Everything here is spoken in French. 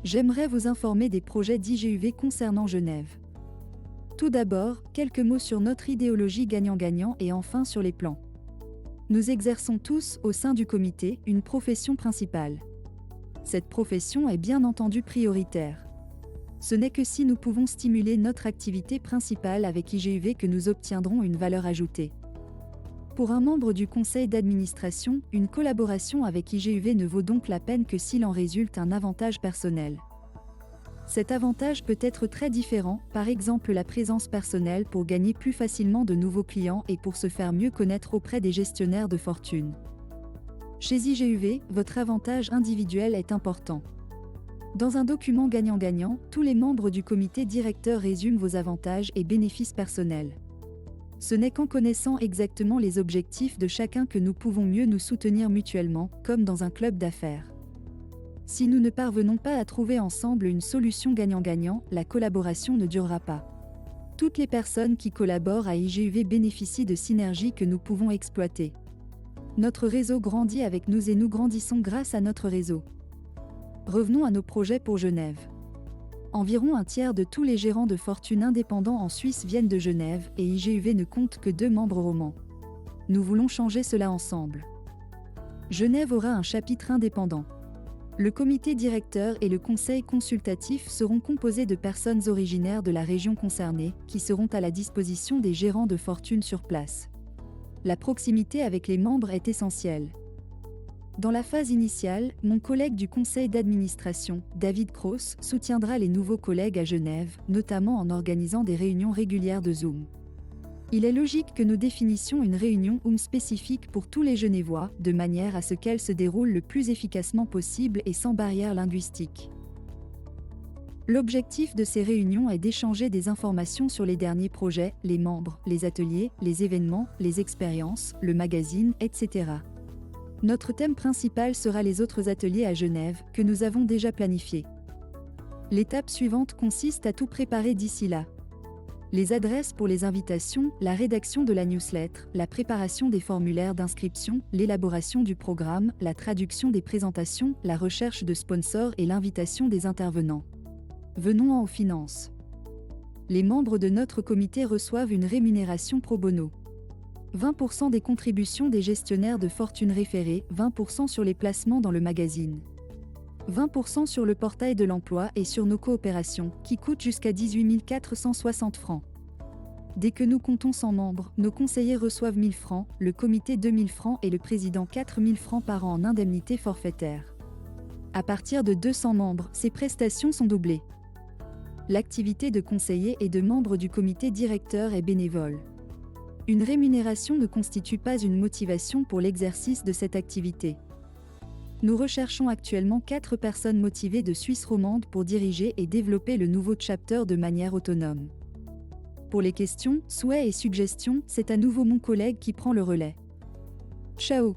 J'aimerais vous informer des projets d'IGUV concernant Genève. Tout d'abord, quelques mots sur notre idéologie gagnant-gagnant et enfin sur les plans. Nous exerçons tous, au sein du comité, une profession principale. Cette profession est bien entendu prioritaire. Ce n'est que si nous pouvons stimuler notre activité principale avec IGUV que nous obtiendrons une valeur ajoutée. Pour un membre du conseil d'administration, une collaboration avec IGUV ne vaut donc la peine que s'il en résulte un avantage personnel. Cet avantage peut être très différent, par exemple la présence personnelle pour gagner plus facilement de nouveaux clients et pour se faire mieux connaître auprès des gestionnaires de fortune. Chez IGUV, votre avantage individuel est important. Dans un document gagnant-gagnant, tous les membres du comité directeur résument vos avantages et bénéfices personnels. Ce n'est qu'en connaissant exactement les objectifs de chacun que nous pouvons mieux nous soutenir mutuellement, comme dans un club d'affaires. Si nous ne parvenons pas à trouver ensemble une solution gagnant-gagnant, la collaboration ne durera pas. Toutes les personnes qui collaborent à IGUV bénéficient de synergies que nous pouvons exploiter. Notre réseau grandit avec nous et nous grandissons grâce à notre réseau. Revenons à nos projets pour Genève. Environ un tiers de tous les gérants de fortune indépendants en Suisse viennent de Genève et IGUV ne compte que 2 membres romans. Nous voulons changer cela ensemble. Genève aura un chapitre indépendant. Le comité directeur et le conseil consultatif seront composés de personnes originaires de la région concernée, qui seront à la disposition des gérants de fortune sur place. La proximité avec les membres est essentielle. Dans la phase initiale, mon collègue du conseil d'administration, David Cross, soutiendra les nouveaux collègues à Genève, notamment en organisant des réunions régulières de Zoom. Il est logique que nous définissions une réunion Zoom spécifique pour tous les Genevois, de manière à ce qu'elle se déroule le plus efficacement possible et sans barrière linguistique. L'objectif de ces réunions est d'échanger des informations sur les derniers projets, les membres, les ateliers, les événements, les expériences, le magazine, etc. Notre thème principal sera les autres ateliers à Genève, que nous avons déjà planifiés. L'étape suivante consiste à tout préparer d'ici là. Les adresses pour les invitations, la rédaction de la newsletter, la préparation des formulaires d'inscription, l'élaboration du programme, la traduction des présentations, la recherche de sponsors et l'invitation des intervenants. Venons aux finances. Les membres de notre comité reçoivent une rémunération pro bono. 20% des contributions des gestionnaires de fortune référés, 20% sur les placements dans le magazine. 20% sur le portail de l'emploi et sur nos coopérations, qui coûtent jusqu'à 18 460 francs. Dès que nous comptons 100 membres, nos conseillers reçoivent 1000 francs, le comité 2000 francs et le président 4000 francs par an en indemnité forfaitaire. À partir de 200 membres, ces prestations sont doublées. L'activité de conseiller et de membre du comité directeur est bénévole. Une rémunération ne constitue pas une motivation pour l'exercice de cette activité. Nous recherchons actuellement 4 personnes motivées de Suisse romande pour diriger et développer le nouveau chapter de manière autonome. Pour les questions, souhaits et suggestions, c'est à nouveau mon collègue qui prend le relais. Ciao!